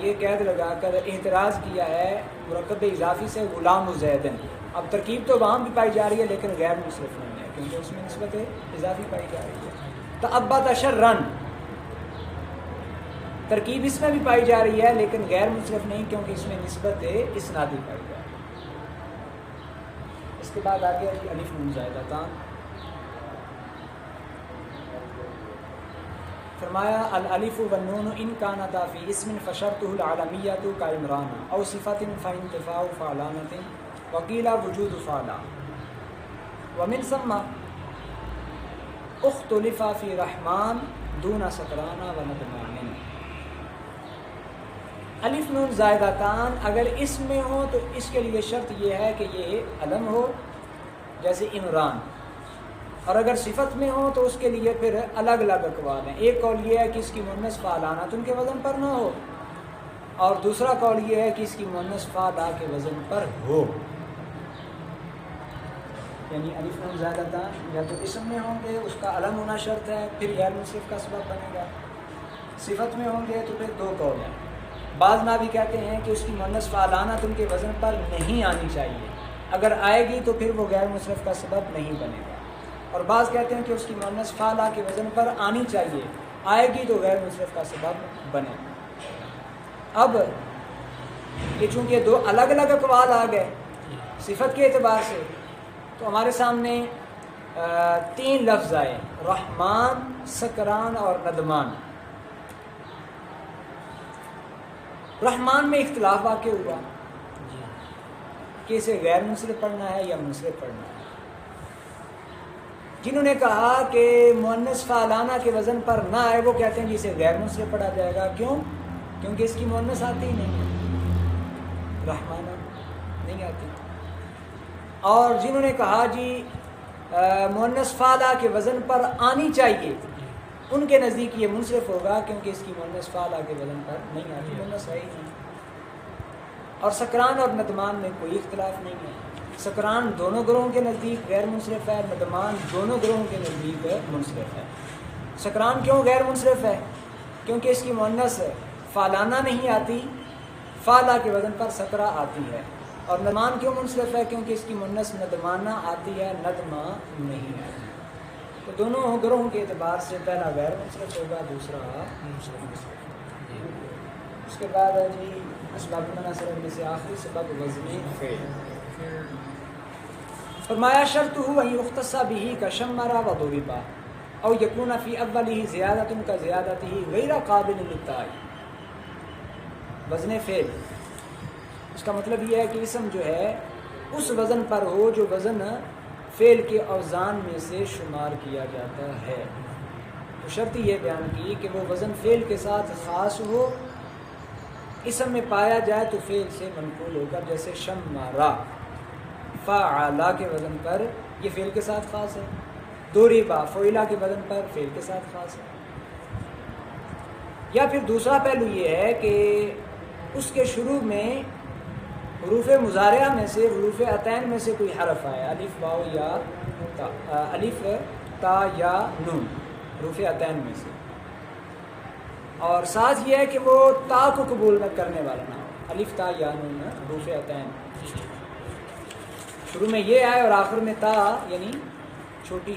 یہ قید لگا کر اعتراض کیا ہے مرکب اضافی سے غلام زیدن۔ اب ترکیب تو وہاں بھی پائی جا رہی ہے لیکن غیر منصرف نہیں ہے کیونکہ اس میں نسبت اضافی پائی جا رہی ہے۔ تأبط شرًا، ترکیب اس میں بھی پائی جا رہی ہے لیکن غیر منصرف نہیں کیونکہ اس میں نسبت اسنادی پائی جا رہی ہے۔ اس کے بعد آگے الف نون زائدتان، فرمایا الالف والنون ان کانتا فی اسم فشرطہ العالمیۃ کعمران او صفۃ فانتفاء فعلانۃ وقیل وجود فعلا ومن ثم اختلف فی رحمان دون سکران و ندمان۔ الف نون زائدتان اگر اسم میں ہو تو اس کے لیے شرط یہ ہے کہ یہ علم ہو جیسے عمران، اور اگر صفت میں ہو تو اس کے لیے پھر الگ الگ اقوال ہیں۔ ایک قول یہ ہے کہ اس کی مؤنث فعلانۃ ان کے وزن پر نہ ہو، اور دوسرا قول یہ ہے کہ اس کی مؤنث فعلا کے وزن پر ہو۔ یعنی الف نون زائدتان یا تو اسم میں ہوں گے، اس کا علم ہونا شرط ہے، پھر غیر منصرف کا سبب بنے گا۔ صفت میں ہوں گے تو پھر دو قول ہیں۔ بعض ناوی کہتے ہیں کہ اس کی مؤنث فعلانۃ ان کے وزن پر نہیں آنی چاہیے، اگر آئے گی تو پھر وہ غیر منصرف کا سبب نہیں بنے گا، اور بعض کہتے ہیں کہ اس کی مؤنث فعلا کے وزن پر آنی چاہیے، آئے گی تو غیر منصرف کا سبب بنے گا۔ اب یہ چونکہ دو الگ الگ اقوال آ گئے صفت کے اعتبار سے، تو ہمارے سامنے تین لفظ آئے، رحمان، سکران اور ندمان۔ رحمان میں اختلاف واقع ہوا کہ اسے غیر منصرف پڑھنا ہے یا منصرف پڑھنا ہے۔ جنہوں نے کہا کہ مؤنث فعلانہ کے وزن پر نہ آئے وہ کہتے ہیں کہ اسے غیر منصرف پڑھا جائے گا۔ کیوں؟ کیونکہ اس کی مؤنث آتی نہیں ہے، رحمانہ نہیں آتی۔ اور جنہوں نے کہا جی مؤنث فعلا کے وزن پر آنی چاہیے، ان کے نزدیک یہ منصرف ہوگا کیونکہ اس کی مؤنث فعلا کے وزن پر نہیں آتی، مؤنث ہے ہی نہیں۔ اور سکران اور ندمان میں کوئی اختلاف نہیں ہے، سکران دونوں گروہوں کے نزدیک غیر منصرف ہے، ندمان دونوں گروہوں کے نزدیک منصرف ہے۔ سکران کیوں غیر منصرف ہے؟ کیونکہ اس کی مؤنث فعلانہ نہیں آتی، فعلا کے وزن پر سکرا آتی ہے۔ اور ندمان کیوں منصرف ہے؟ کیونکہ اس کی مؤنث ندمانہ آتی ہے، ندمہ نہیں آتی۔ تو دونوں گروہوں کے اعتبار سے پہلا غیر منصرف ہوگا، دوسرا منصرف۔ اس کے بعد ہے جی اسباب مناسرت میں سے آخری سبب وزنی فعل۔ فرمایا شرطہ ان یختص بہ کشمر و ضرب او یکون فی اولہ زیادۃ کزیادتہ غیر قابل للتائی۔ وزن فعل اس کا مطلب یہ ہے کہ اسم جو ہے اس وزن پر ہو جو وزن فعل کے اوزان میں سے شمار کیا جاتا ہے۔ تو شرط یہ بیان کی کہ وہ وزن فعل کے ساتھ خاص ہو، اسم میں پایا جائے تو فعل سے منقول ہو کر، جیسے شمارا فعلا کے وزن پر یہ فعل کے ساتھ خاص ہے، ضربا فعلا کے وزن پر فعل کے ساتھ خاص ہے۔ یا پھر دوسرا پہلو یہ ہے کہ اس کے شروع میں حروف مضارعہ میں سے، حروف عطین میں سے کوئی حرف آئے، الف واو یا تا، الف تا یا نون، حروف عطین میں سے، اور ساتھ یہ ہے کہ وہ تا کو قبول کرنے والا نہ ہو، الف تا یا نون حروف عطین، شروع میں یہ آئے اور آخر میں تا یعنی چھوٹی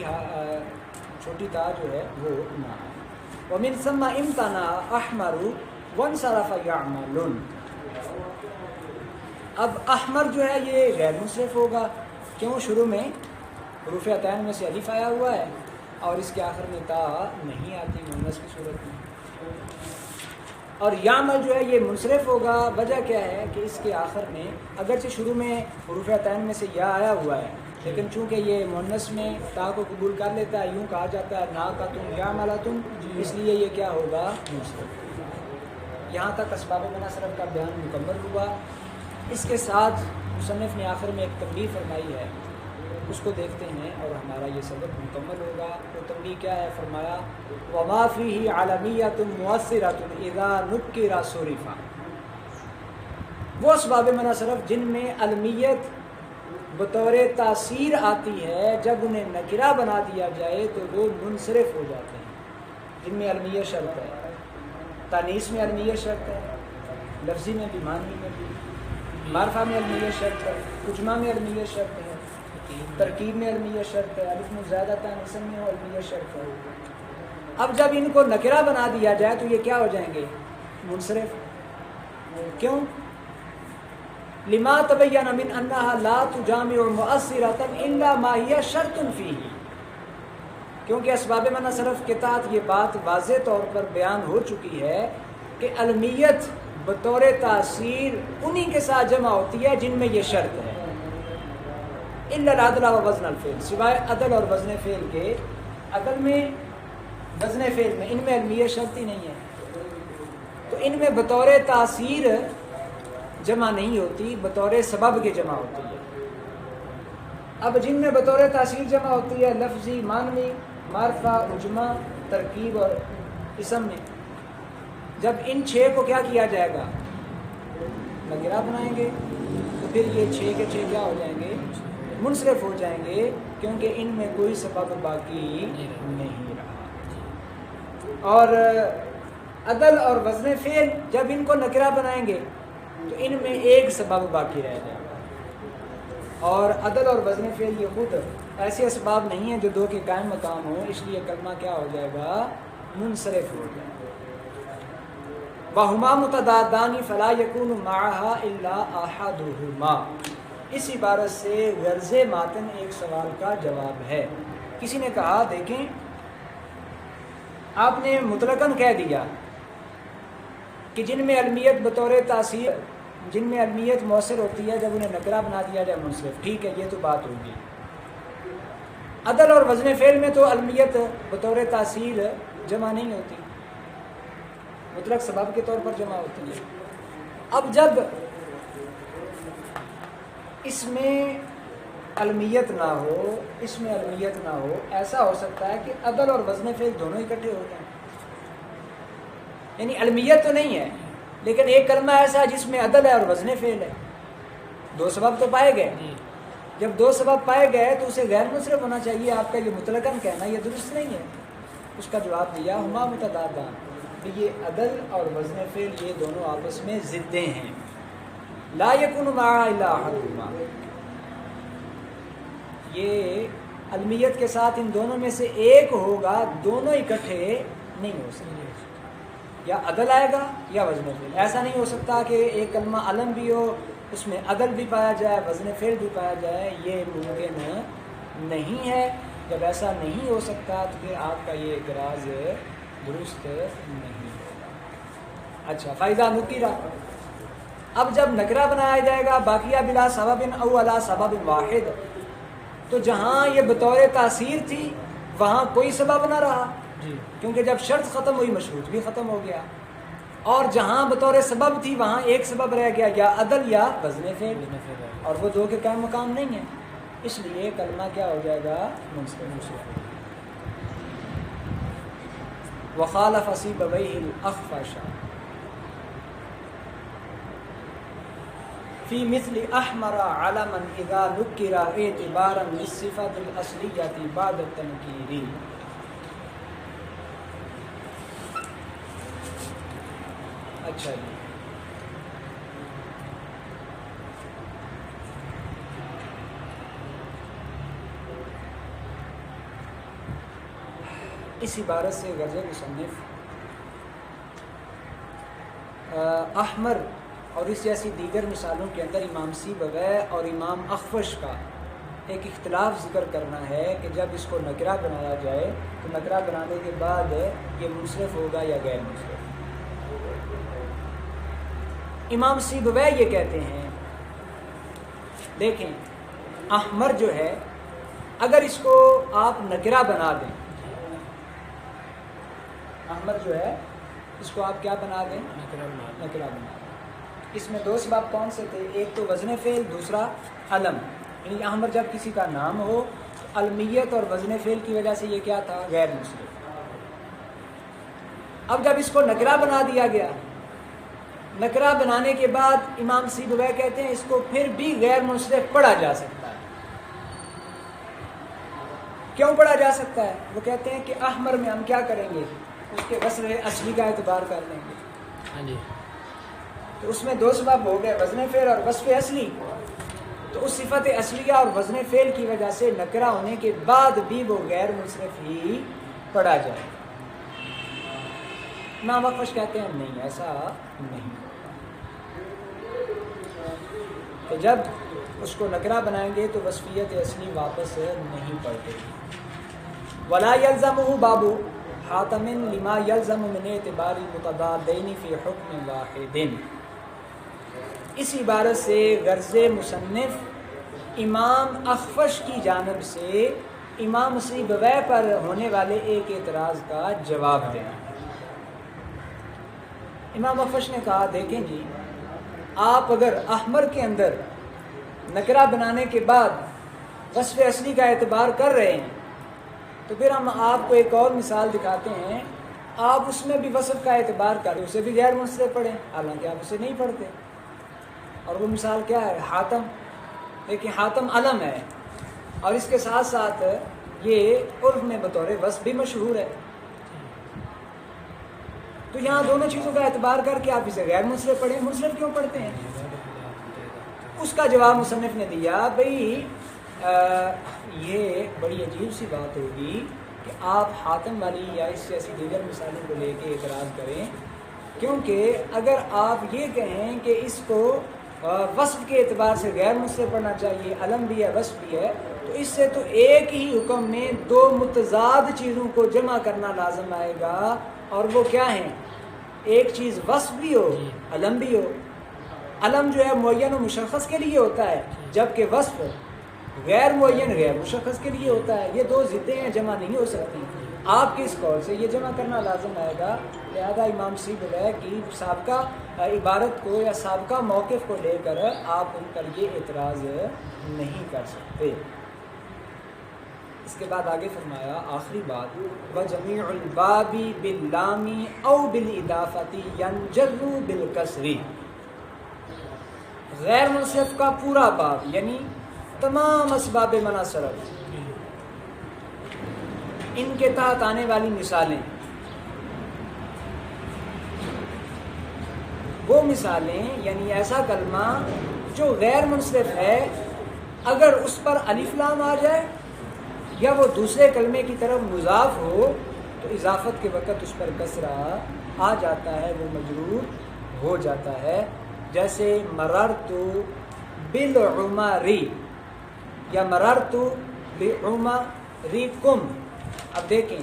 تا جو ہے وہ نہ آئے۔ ومن ثم امتنع احمر وانصرف یعمل۔ اب احمر جو ہے یہ غیر منصرف ہوگا، کیوں؟ شروع میں حروف عطین میں سے الف آیا ہوا ہے اور اس کے آخر میں تا نہیں آتی مؤنث کی صورت میں۔ اور یعمل جو ہے یہ منصرف ہوگا. وجہ کیا ہے کہ اس کے آخر میں اگرچہ شروع میں حروف عطین میں سے یا آیا ہوا ہے، لیکن چونکہ یہ مؤنث میں تا کو قبول کر لیتا ہے، یوں کہا جاتا ہے ناقۃ یعملۃ، اس لیے یہ کیا ہوگا؟ منصرف. یہاں تک اسباب منع صرف کا بیان مکمل ہوا. اس کے ساتھ مصنف نے آخر میں ایک تنبیہ فرمائی ہے، اس کو دیکھتے ہیں اور ہمارا یہ سبق مکمل ہوگا. تو تنبیہ کیا ہے؟ فرمایا وما فیہ عالمیۃ مؤثرۃ اذا نکر صرف. وہ اسباب منع صرف جن میں علمیت بطور تاثیر آتی ہے، جب انہیں نکرہ بنا دیا جائے تو وہ منصرف ہو جاتے ہیں. جن میں علمیت شرط ہے، تانیث میں علمیت شرط ہے، لفظی میں بھی، معنی میں بھی، معرفہ میں علمیت شرط ہے، اجماع میں علمیت شرط ہے، ترکیب میں علمیت شرط ہے، الف مزادتان اسم میں علمیت شرط ہے. اب جب ان کو نکرہ بنا دیا جائے تو یہ کیا ہو جائیں گے؟ منصرف. کیوں؟ لما تبین من انہا لا تجامع مؤثرۃ الا ما ہی شرط فیہ. کیونکہ اسباب منع صرف کے تحت یہ بات واضح طور پر بیان ہو چکی ہے کہ علمیت بطور تاثیر انہی کے ساتھ جمع ہوتی ہے جن میں یہ شرط ہے. الا العدل و وزن الفعل، سوائے عدل اور وزن فعل کے. عدل میں، وزن فعل میں، ان میں علمیت شرط ہی نہیں ہے، تو ان میں بطور تاثیر جمع نہیں ہوتی، بطور سبب کے جمع ہوتی ہے. اب جن میں بطور تاثیر جمع ہوتی ہے لفظی، معنوی، معرفہ، اجماع، ترکیب اور اسم میں، جب ان 6 کو کیا کیا جائے گا؟ نکرہ بنائیں گے، تو پھر یہ 6 کے 6 کیا ہو جائیں گے؟ منصرف ہو جائیں گے، کیونکہ ان میں کوئی سبب باقی نہیں رہا. اور عدل اور وزن فعل جب ان کو نکرہ بنائیں گے تو ان میں ایک سبب باقی رہ جائے گا. اور عدل اور وزن فعل یہ خود ایسے اسباب نہیں ہیں جو دو کے قائم مقام ہوں، اس لیے کلمہ کیا ہو جائے گا؟ منصرف ہو جائے گا. وَهُمَا مُتَضَادَّانِ فَلَا يَكُونُ مَعَهَا إِلَّا أَحَدُهُمَا. اس عبارت سے غرض ماتن ایک سوال کا جواب ہے. کسی نے کہا دیکھیں آپ نے مطلقاً کہہ دیا کہ جن میں علمیت بطور تاثیر، جن میں علمیت مؤثر ہوتی ہے جب انہیں نکرہ بنا دیا جائے منصرف. ٹھیک ہے، یہ تو بات ہوگی. عدل اور وزن فعل میں تو علمیت بطور تاثیر جمع نہیں ہوتی، مطلق سبب کے طور پر جمع ہوتی ہے. اب جب اس میں علمیت نہ ہو، اس میں علمیت نہ ہو، ایسا ہو سکتا ہے کہ عدل اور وزن فعل دونوں اکٹھے ہو جائیں. یعنی علمیت تو نہیں ہے لیکن ایک کلمہ ایسا ہے جس میں عدل ہے اور وزن فعل ہے. دو سبب تو پائے گئے. جب دو سبب پائے گئے تو اسے غیر منصرف ہونا چاہیے. آپ کا یہ مطلقاً کہنا یہ درست نہیں ہے. اس کا جواب دیا ہما متضادان، کہ یہ عدل اور وزن فعل یہ دونوں آپس میں ضدیں ہیں. لا یکون معا الا احدہما، یہ علمیت کے ساتھ ان دونوں میں سے ایک ہوگا، دونوں اکٹھے نہیں ہو سکتے. یا عدل آئے گا یا وزن فعل. ایسا نہیں ہو سکتا کہ ایک کلمہ علم بھی ہو، اس میں عدل بھی پایا جائے، وزن فعل بھی پایا جائے. یہ ممکن نہیں ہے. جب ایسا نہیں ہو سکتا تو پھر آپ کا یہ اعتراض درست نہیں ہوگا. اچھا، فائدہ نکرہ. اب جب نکرہ بنایا جائے گا باقیہ بلا سبب او علی سبب واحد، تو جہاں یہ بطور تاثیر تھی وہاں کوئی سبب نہ رہا، کیونکہ جب شرط ختم ہوئی مشروط بھی ختم ہو گیا. اور جہاں بطور سبب تھی وہاں ایک سبب رہ گیا، یا عدل یا وزن فعل، اور وہ دو کے قائم مقام نہیں ہے. اس لیے کلمہ کیا ہو جائے گا؟ منصرف. وخالف سیبویہ الاخفش فی مثل احمر علما اذا نکر اعتبارا للصفۃ الاصلیۃ بعد التنکیر. اچھا جی، اس عبارت سے غرض مصنف احمر اور اس جیسی دیگر مثالوں کے اندر امام سیبویہ اور امام اخفش کا ایک اختلاف ذکر کرنا ہے کہ جب اس کو نکرہ بنایا جائے تو نکرہ بنانے کے بعد یہ منصرف ہوگا یا غیر منصرف. امام سیبویہ یہ کہتے ہیں، دیکھیں احمر جو ہے اگر اس کو آپ نکرہ بنا دیں، احمر جو ہے اس کو آپ کیا بنا دیں؟ نکرہ بنا دیں۔ اس میں دو سبب کون سے تھے؟ ایک تو وزن فعل، دوسرا علم، یعنی احمر جب کسی کا نام ہو علمیت اور وزن فعل کی وجہ سے یہ کیا تھا؟ غیر منصرف۔ اب جب اس کو نکرہ بنا دیا گیا، نکرہ بنانے کے بعد امام سیبویہ کہتے ہیں اس کو پھر بھی غیر منصرف پڑھا جا سکتا ہے۔ کیوں پڑھا جا سکتا ہے؟ وہ کہتے ہیں کہ احمر میں ہم کیا کریں گے؟ اس کے وصف اصلی کا اعتبار کر لیں گے۔ تو اس میں دو سبب ہو گئے، وزن فعل اور وصف اصلی۔ تو اس صفت اصلیہ اور وزن فعل کی وجہ سے نکرہ ہونے کے بعد بھی وہ غیر منصرف ہی پڑھا جائے۔ امام اخفش کہتے ہیں نہیں، ایسا نہیں، کہ جب اس کو نکرہ بنائیں گے تو وصفیت اصلی واپس نہیں پڑتے۔ ولا يلزمه باب حاتم لما يلزم من اعتبار المتضادین فی حکم واحد۔ اس عبارت سے غرض مصنف امام اخفش کی جانب سے امام سیبویہ پر ہونے والے ایک اعتراض کا جواب دینا۔ امام اخفش نے کہا دیکھیں جی، آپ اگر احمر کے اندر نکرہ بنانے کے بعد وصف اصلی کا اعتبار کر رہے ہیں تو پھر ہم آپ کو ایک اور مثال دکھاتے ہیں، آپ اس میں بھی وصف کا اعتبار کریں، اسے بھی غیر منصرف پڑھیں، حالانکہ آپ اسے نہیں پڑھتے۔ اور وہ مثال کیا ہے؟ حاتم۔ دیکھیں حاتم علم ہے اور اس کے ساتھ ساتھ یہ عرف میں بطور وصف بھی مشہور ہے، تو یہاں دونوں چیزوں کا اعتبار کر کے آپ اسے غیر منصرف پڑھیں، منصرف کیوں پڑھتے ہیں؟ اس کا جواب مصنف نے دیا، بھئی یہ بڑی عجیب سی بات ہوگی کہ آپ حاتم والی یا اس سے ایسی دیگر مثالوں کو لے کے اعتراض کریں، کیونکہ اگر آپ یہ کہیں کہ اس کو وصف کے اعتبار سے غیر منصرف پڑھنا چاہیے، علم بھی ہے وصف بھی ہے، تو اس سے تو ایک ہی حکم میں دو متضاد چیزوں کو جمع کرنا لازم آئے گا، اور وہ کیا ہیں؟ ایک چیز وصف بھی ہو، علم بھی ہو۔ علم جو ہے معین و مشخص کے لیے ہوتا ہے، جبکہ وصف غیر معین غیر مشخص کے لیے ہوتا ہے۔ یہ دو ضدیں ہیں، جمع نہیں ہو سکتی۔ آپ کے اس قول سے یہ جمع کرنا لازم آئے گا، لہذا امام سیبویہ کی سابقہ عبارت کو یا سابقہ موقف کو لے کر آپ ان پر یہ اعتراض نہیں کر سکتے۔ اس کے بعد آگے فرمایا آخری بات، وَجَمِيعُ الْبَابِ بِاللَّامِ أَوْ بِالْإِضَافَةِ يَنْجَرُّ بِالْكَسْرِ۔ غیر منصرف کا پورا باب یعنی تمام اسباب منع صرف، ان کے تحت آنے والی مثالیں، وہ مثالیں یعنی ایسا کلمہ جو غیر منصرف ہے، اگر اس پر الف لام آ جائے یا وہ دوسرے کلمے کی طرف مضاف ہو تو اضافت کے وقت اس پر کسرہ آ جاتا ہے، وہ مجرور ہو جاتا ہے۔ جیسے مررت بالعمری یا مررت بعمریکم۔ اب دیکھیں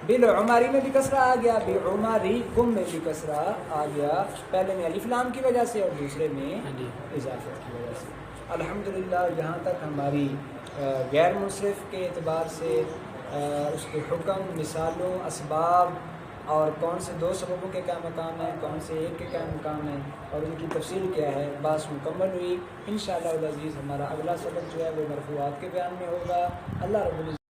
بالعمری میں بھی کسرہ آ گیا، بعمریکم میں بھی کسرہ آ گیا، پہلے میں الف لام کی وجہ سے اور دوسرے میں اضافت کی وجہ سے۔ الحمدللہ یہاں تک ہماری غیر منصرف کے اعتبار سے اس کے حکم، مثالوں، اسباب اور کون سے دو سببوں کے کیا مقام ہیں، کون سے ایک کے کیا مقام ہیں اور ان کی تفصیل کیا ہے، بات مکمل ہوئی۔ انشاءاللہ العزیز ہمارا اگلا سبق جو ہے وہ مرفوعات کے بیان میں ہوگا۔ اللہ رب العزت